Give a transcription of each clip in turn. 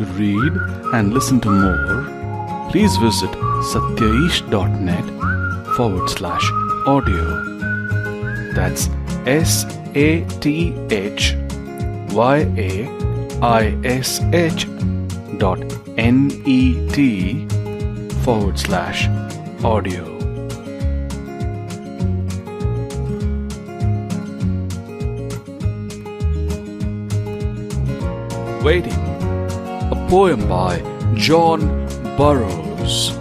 To read and listen to more, please visit satyaish.net/audio. That's satyaish.net/audio. Waiting, a poem by John Burroughs.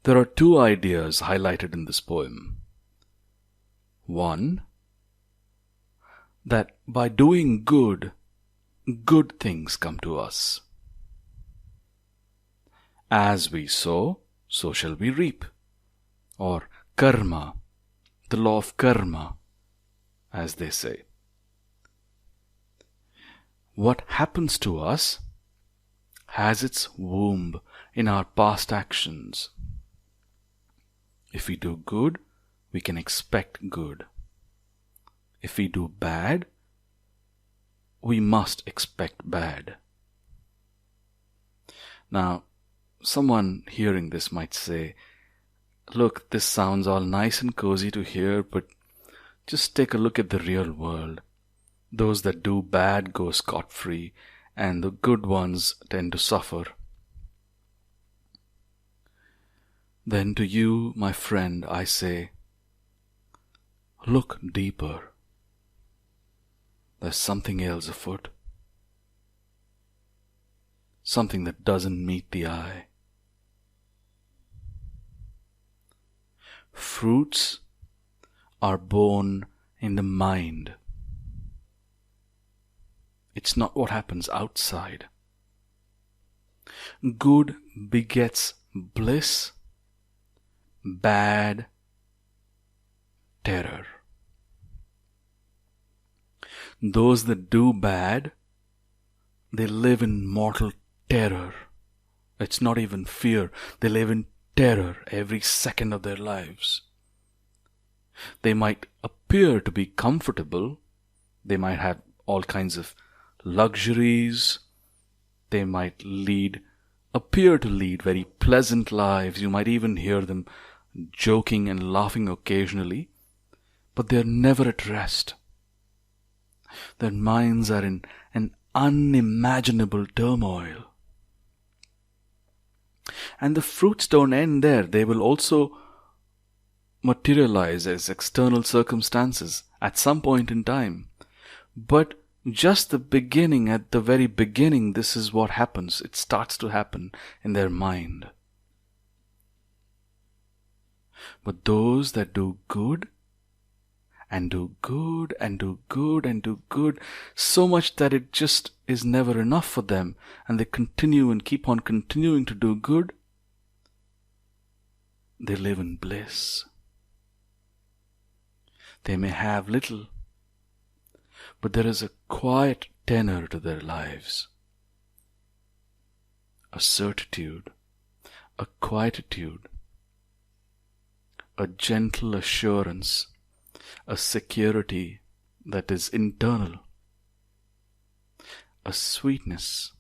There are two ideas highlighted in this poem. One, that by doing good, good things come to us. As we sow, so shall we reap. Or karma, the law of karma, as they say. What happens to us has its womb in our past actions. If we do good, we can expect good. If we do bad, we must expect bad. Now, someone hearing this might say, look, this sounds all nice and cozy to hear, but just take a look at the real world. Those that do bad go scot-free, and the good ones tend to suffer. Then to you, my friend, I say, look deeper. There's something else afoot. Something that doesn't meet the eye. Fruits are born in the mind. It's not what happens outside. Good begets bliss, bad terror. Those that do bad, they live in mortal terror. It's not even fear. They live in terror every second of their lives. They might appear to be comfortable. They might have all kinds of luxuries. They might appear to lead very pleasant lives. You might even hear them joking and laughing occasionally, but they're never at rest. Their minds are in an unimaginable turmoil. And the fruits don't end there. They will also materialize as external circumstances at some point in time. But just the beginning, at the very beginning, this is what happens. It starts to happen in their mind. But those that do good, and do good, and do good, and do good, so much that it just is never enough for them, and they continue and keep on continuing to do good, they live in bliss. They may have little, but there is a quiet tenor to their lives, a certitude, a quietude, a gentle assurance, a security that is internal, a sweetness,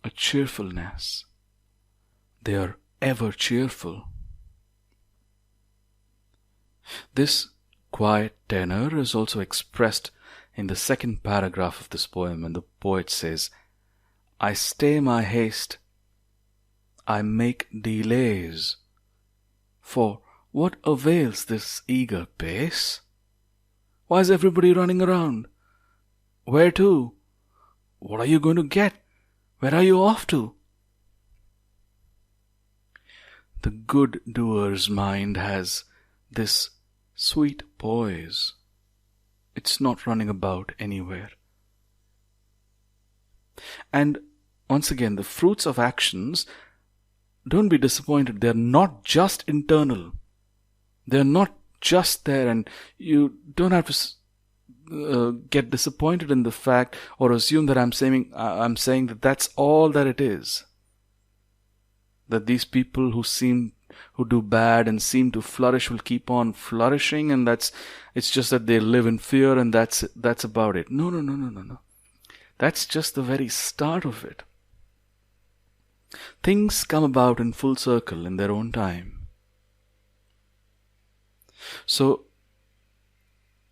a cheerfulness. They are ever cheerful. This quiet tenor is also expressed in the second paragraph of this poem, when the poet says, I stay my haste, I make delays, for what avails this eager pace? Why is everybody running around? Where to? What are you going to get? Where are you off to? The good doer's mind has this sweet poise. It's not running about anywhere. And once again, the fruits of actions, don't be disappointed. They're not just internal. They're not just there, and you don't have to get disappointed in the fact or assume that I'm saying that that's all that it is. That these people who seem who do bad and seem to flourish will keep on flourishing, and it's just that they live in fear, and that's about it. No, no, no, no, no, no. That's just the very start of it. Things come about in full circle in their own time. So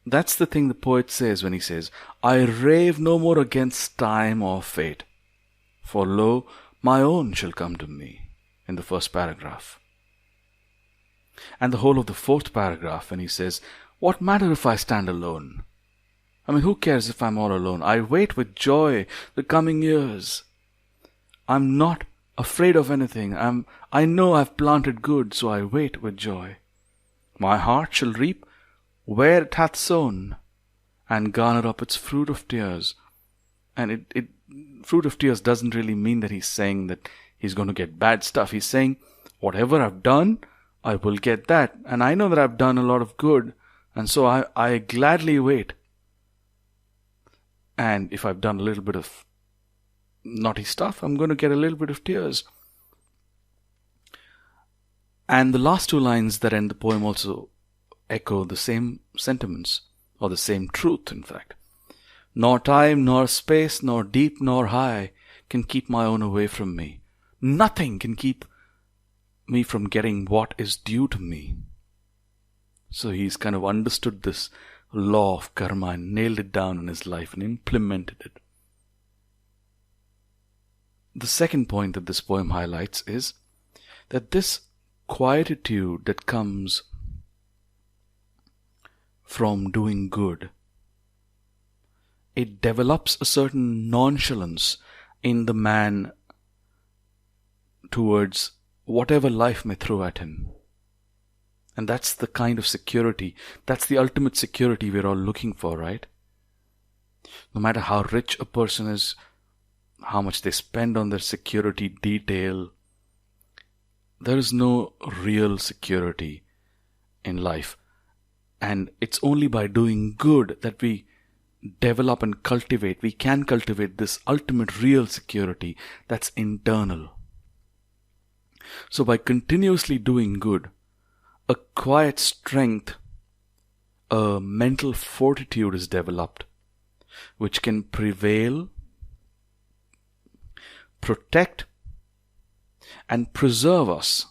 that's the thing the poet says when he says, I rave no more against time or fate, for lo, my own shall come to me, in the first paragraph. And the whole of the fourth paragraph when he says, what matter if I stand alone? I mean, who cares if I'm all alone? I wait with joy the coming years. I'm not afraid of anything. I know I've planted good, so I wait with joy. My heart shall reap where it hath sown, and garner up its fruit of tears. And fruit of tears doesn't really mean that he's saying that he's going to get bad stuff. He's saying, whatever I've done, I will get that. And I know that I've done a lot of good, and so I gladly wait. And if I've done a little bit of naughty stuff, I'm going to get a little bit of tears. And the last two lines that end the poem also echo the same sentiments, or the same truth, in fact. Nor time, nor space, nor deep, nor high can keep my own away from me. Nothing can keep me from getting what is due to me. So he's kind of understood this law of karma and nailed it down in his life and implemented it. The second point that this poem highlights is that this quietude that comes from doing good, it develops a certain nonchalance in the man towards whatever life may throw at him. And that's the kind of security, that's the ultimate security we're all looking for, right? No matter how rich a person is, how much they spend on their security detail, there is no real security in life. And it's only by doing good that we develop and cultivate, we can cultivate this ultimate real security that's internal. So by continuously doing good, a quiet strength, a mental fortitude is developed, which can prevail, protect, and preserve us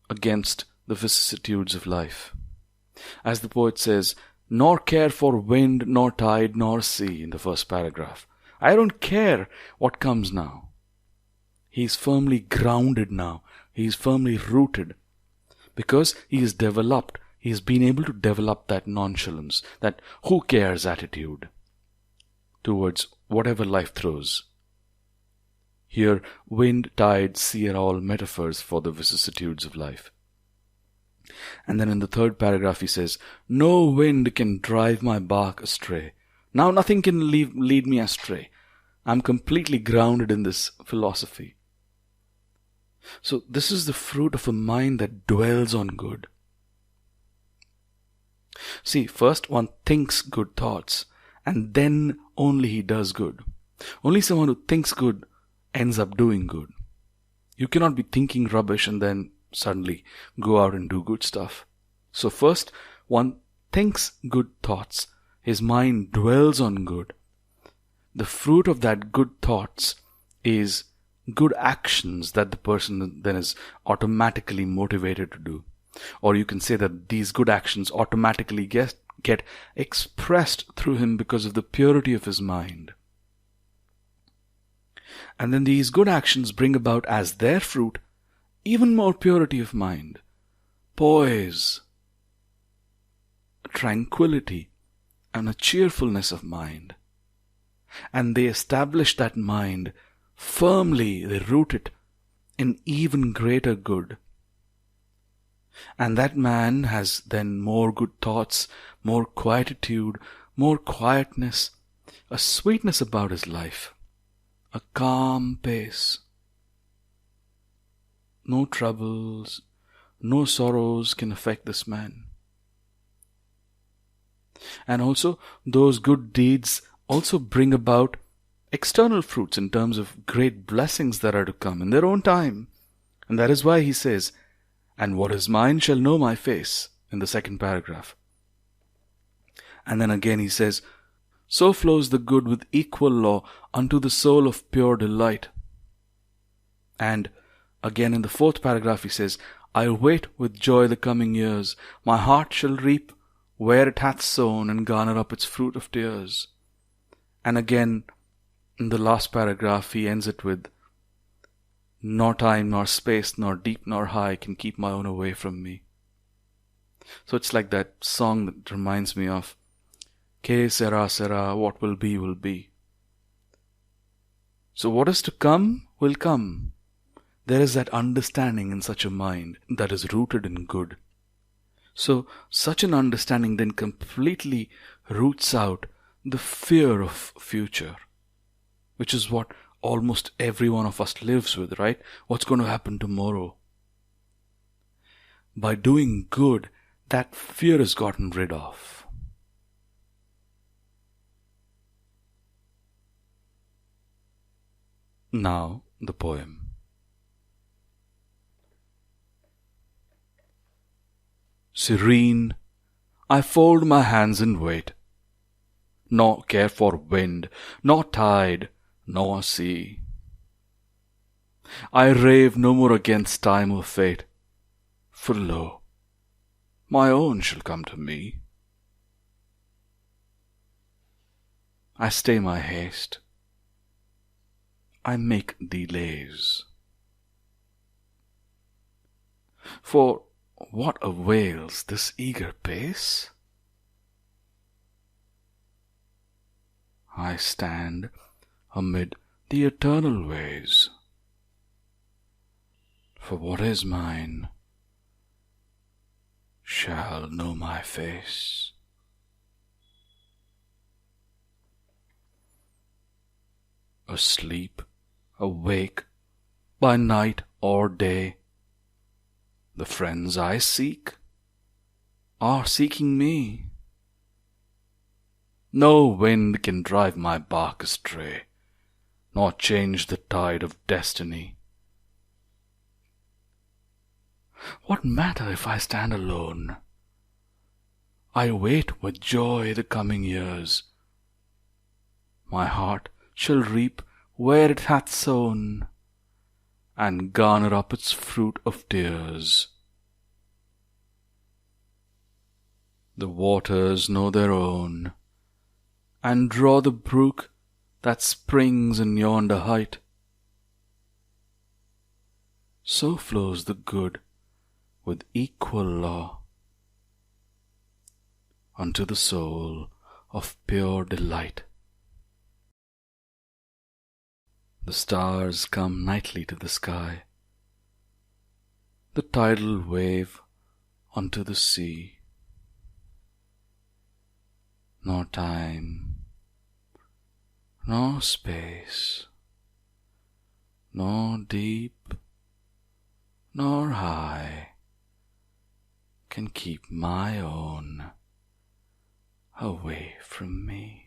against the vicissitudes of life. As the poet says, nor care for wind, nor tide, nor sea, in the first paragraph. I don't care what comes now. He's firmly grounded now. He's firmly rooted. Because he has developed, he has been able to develop that nonchalance, that who cares attitude towards whatever life throws. Here, wind, tide, sea are all metaphors for the vicissitudes of life. And then in the third paragraph he says, no wind can drive my bark astray. Now nothing can lead me astray. I'm completely grounded in this philosophy. So this is the fruit of a mind that dwells on good. See, first one thinks good thoughts, and then only he does good. Only someone who thinks good ends up doing good. You cannot be thinking rubbish and then suddenly go out and do good stuff. So first, one thinks good thoughts. His mind dwells on good. The fruit of that good thoughts is good actions that the person then is automatically motivated to do. Or you can say that these good actions automatically get expressed through him because of the purity of his mind. And then these good actions bring about as their fruit even more purity of mind, poise, tranquility, and a cheerfulness of mind. And they establish that mind firmly, they root it in even greater good. And that man has then more good thoughts, more quietude, more quietness, a sweetness about his life, a calm pace. No troubles, no sorrows can affect this man. And also, those good deeds also bring about external fruits in terms of great blessings that are to come in their own time. And that is why he says, And what is mine shall know my face, in the second paragraph. And then again he says, so flows the good with equal law unto the soul of pure delight. And again in the fourth paragraph he says, I wait with joy the coming years. My heart shall reap where it hath sown, and garner up its fruit of tears. And again in the last paragraph he ends it with, nor time, nor space, nor deep, nor high can keep my own away from me. So it's like that song that reminds me of, Que sera, sera, what will be, will be. So what is to come, will come. There is that understanding in such a mind that is rooted in good. So such an understanding then completely roots out the fear of future, which is what almost every one of us lives with, right? What's going to happen tomorrow? By doing good, that fear is gotten rid of. Now, the poem. Serene, I fold my hands and wait, nor care for wind, nor tide, nor sea. I rave no more against time or fate, for lo, my own shall come to me. I stay my haste, I make delays. For what avails this eager pace? I stand amid the eternal ways. For what is mine shall know my face. Asleep, awake, by night or day, the friends I seek are seeking me. No wind can drive my bark astray, nor change the tide of destiny. What matter if I stand alone? I wait with joy the coming years. My heart shall reap where it hath sown, and garner up its fruit of tears. The waters know their own, and draw the brook that springs in yonder height. So flows the good with equal law unto the soul of pure delight. The stars come nightly to the sky, the tidal wave unto the sea. Nor time, nor space, nor deep, nor high can keep my own away from me.